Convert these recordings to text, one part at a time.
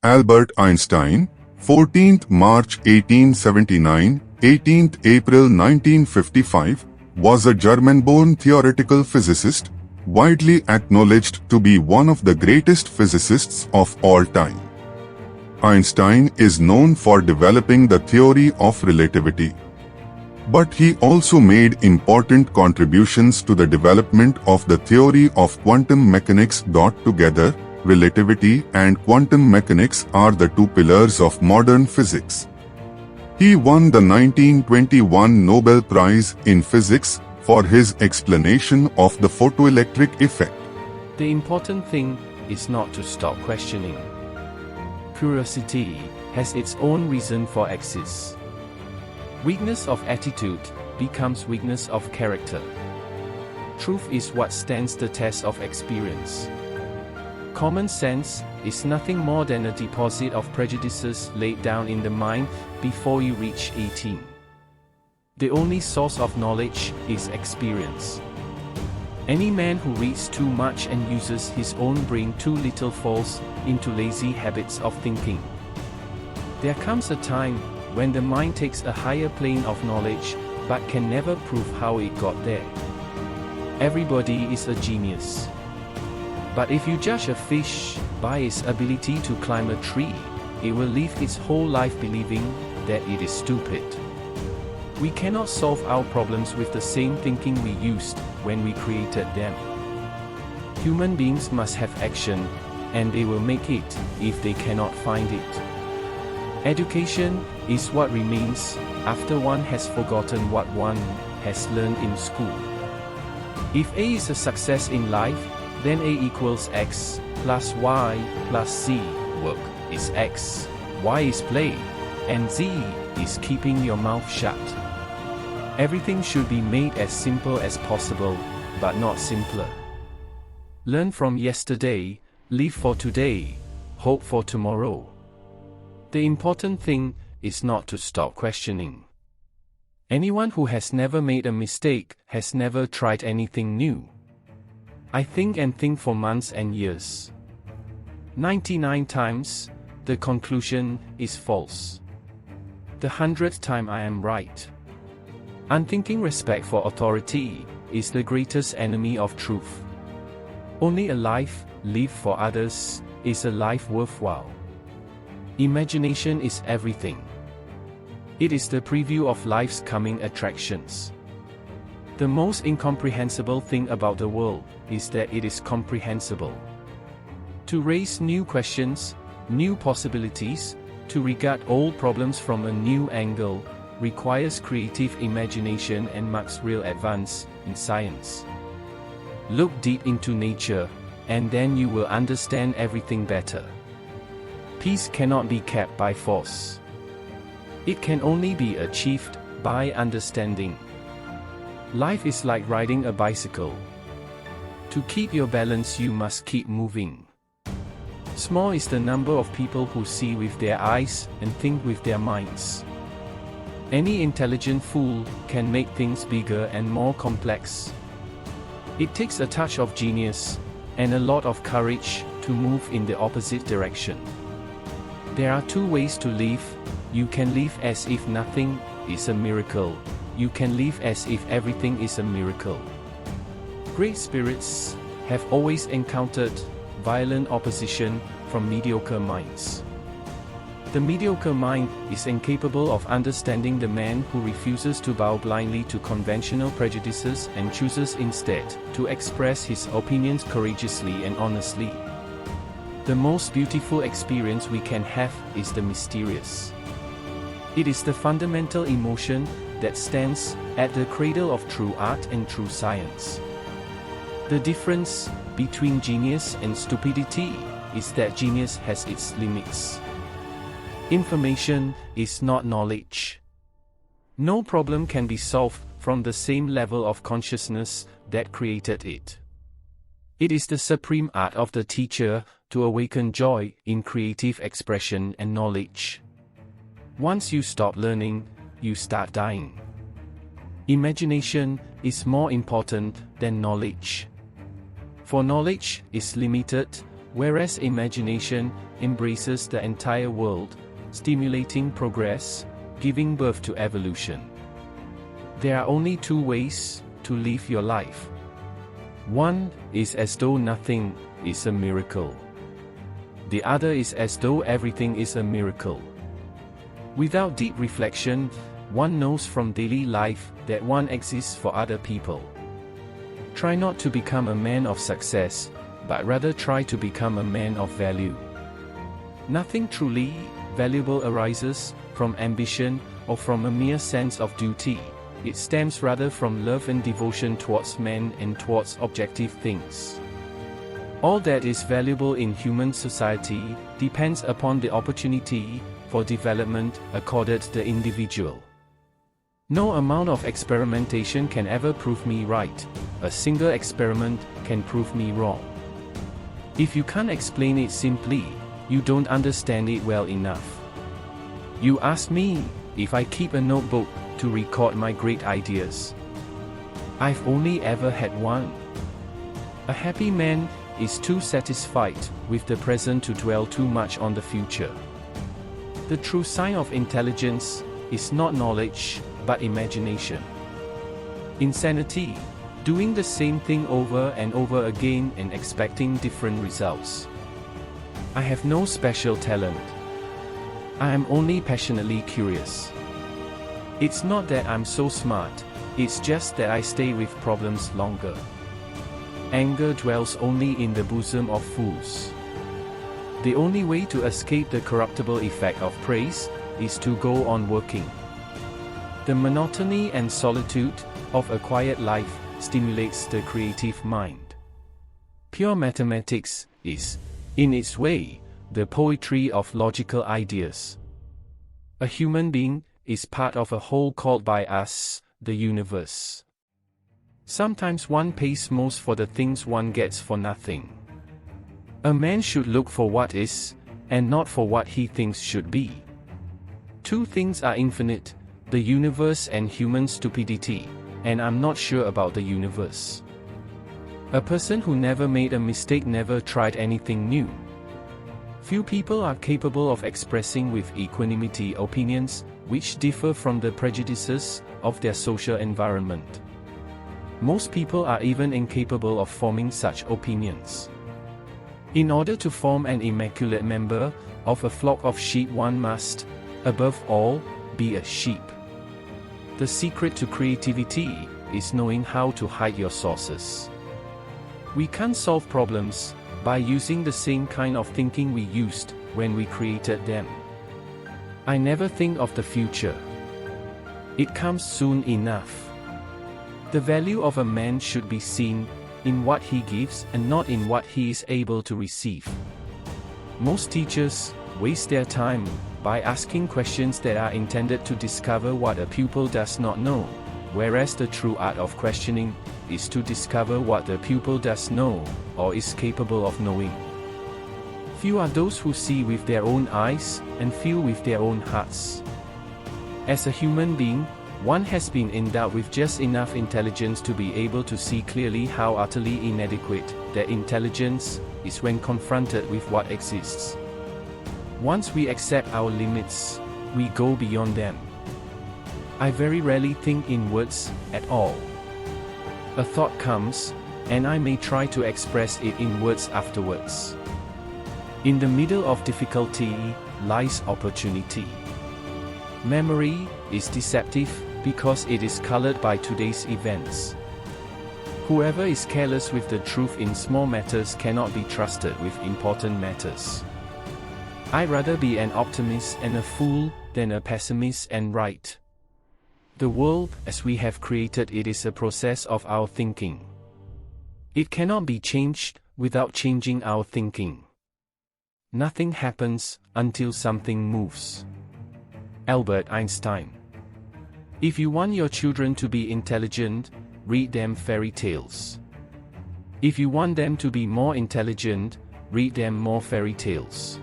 Albert Einstein, 14th March 1879, 18th April 1955, was a German-born theoretical physicist, widely acknowledged to be one of the greatest physicists of all time. Einstein is known for developing the theory of relativity. But he also made important contributions to the development of the theory of quantum mechanics. Together, relativity and quantum mechanics are the two pillars of modern physics. He won the 1921 Nobel Prize in Physics for his explanation of the photoelectric effect. The important thing is not to stop questioning. Curiosity has its own reason for existence. Weakness of attitude becomes weakness of character. Truth is what stands the test of experience. Common sense is nothing more than a deposit of prejudices laid down in the mind before you reach 18. The only source of knowledge is experience. Any man who reads too much and uses his own brain too little falls into lazy habits of thinking. There comes a time when the mind takes a higher plane of knowledge, but can never prove how it got there. Everybody is a genius. But if you judge a fish by its ability to climb a tree, it will live its whole life believing that it is stupid. We cannot solve our problems with the same thinking we used when we created them. Human beings must have action, and they will make it if they cannot find it. Education is what remains after one has forgotten what one has learned in school. If A is a success in life, then A equals X plus Y plus Z. Work is X, Y is play, and Z is keeping your mouth shut. Everything should be made as simple as possible, but not simpler. Learn from yesterday, live for today, hope for tomorrow. The important thing is not to stop questioning. Anyone who has never made a mistake has never tried anything new. I think and think for months and years. 99 times, the conclusion is false. The 100th time I am right. Unthinking respect for authority is the greatest enemy of truth. Only a life lived for others is a life worthwhile. Imagination is everything. It is the preview of life's coming attractions. The most incomprehensible thing about the world is that it is comprehensible. To raise new questions, new possibilities, to regard old problems from a new angle, requires creative imagination and marks real advance in science. Look deep into nature, and then you will understand everything better. Peace cannot be kept by force. It can only be achieved by understanding. Life is like riding a bicycle. To keep your balance, you must keep moving. Small is the number of people who see with their eyes and think with their minds. Any intelligent fool can make things bigger and more complex. It takes a touch of genius and a lot of courage to move in the opposite direction. There are two ways to live. You can live as if nothing is a miracle. You can live as if everything is a miracle. Great spirits have always encountered violent opposition from mediocre minds. The mediocre mind is incapable of understanding the man who refuses to bow blindly to conventional prejudices and chooses instead to express his opinions courageously and honestly. The most beautiful experience we can have is the mysterious. It is the fundamental emotion that stands at the cradle of true art and true science. The difference between genius and stupidity is that genius has its limits. Information is not knowledge. No problem can be solved from the same level of consciousness that created it. It is the supreme art of the teacher to awaken joy in creative expression and knowledge. Once you stop learning, you start dying. Imagination is more important than knowledge. For knowledge is limited, whereas imagination embraces the entire world, stimulating progress, giving birth to evolution. There are only two ways to live your life. One is as though nothing is a miracle. The other is as though everything is a miracle. Without deep reflection, one knows from daily life that one exists for other people. Try not to become a man of success, but rather try to become a man of value. Nothing truly valuable arises from ambition or from a mere sense of duty. It stems rather from love and devotion towards men and towards objective things. All that is valuable in human society depends upon the opportunity for development accorded the individual. No amount of experimentation can ever prove me right. A single experiment can prove me wrong. If you can't explain it simply, you don't understand it well enough. You ask me if I keep a notebook to record my great ideas. I've only ever had one. A happy man is too satisfied with the present to dwell too much on the future. The true sign of intelligence is not knowledge, but imagination. Insanity, doing the same thing over and over again and expecting different results. I have no special talent. I am only passionately curious. It's not that I'm so smart, it's just that I stay with problems longer. Anger dwells only in the bosom of fools. The only way to escape the corruptible effect of praise is to go on working. The monotony and solitude of a quiet life stimulates the creative mind. Pure mathematics is, in its way, the poetry of logical ideas. A human being is part of a whole called by us, the universe. Sometimes one pays most for the things one gets for nothing. A man should look for what is, and not for what he thinks should be. Two things are infinite, the universe and human stupidity, and I'm not sure about the universe. A person who never made a mistake never tried anything new. Few people are capable of expressing with equanimity opinions which differ from the prejudices of their social environment. Most people are even incapable of forming such opinions. In order to form an immaculate member of a flock of sheep, one must, above all, be a sheep. The secret to creativity is knowing how to hide your sources. We can't solve problems by using the same kind of thinking we used when we created them. I never think of the future. It comes soon enough. The value of a man should be seen in what he gives and not in what he is able to receive. Most teachers waste their time by asking questions that are intended to discover what a pupil does not know, whereas the true art of questioning is to discover what the pupil does know, or is capable of knowing. Few are those who see with their own eyes, and feel with their own hearts. As a human being, one has been endowed with just enough intelligence to be able to see clearly how utterly inadequate their intelligence is when confronted with what exists. Once we accept our limits, we go beyond them. I very rarely think in words at all. A thought comes, and I may try to express it in words afterwards. In the middle of difficulty lies opportunity. Memory is deceptive because it is colored by today's events. Whoever is careless with the truth in small matters cannot be trusted with important matters. I'd rather be an optimist and a fool than a pessimist and right. The world, as we have created it, is a process of our thinking. It cannot be changed without changing our thinking. Nothing happens until something moves. Albert Einstein. If you want your children to be intelligent, read them fairy tales. If you want them to be more intelligent, read them more fairy tales.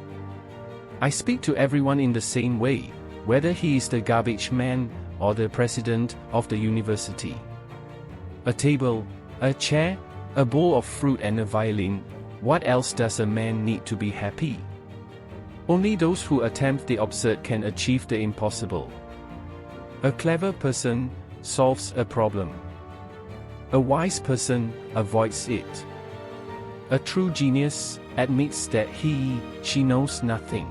I speak to everyone in the same way, whether he is the garbage man or the president of the university. A table, a chair, a bowl of fruit and a violin, What else does a man need to be happy? Only those who attempt the absurd can achieve the impossible. A clever person solves a problem. A wise person avoids it. A true genius admits that she knows nothing.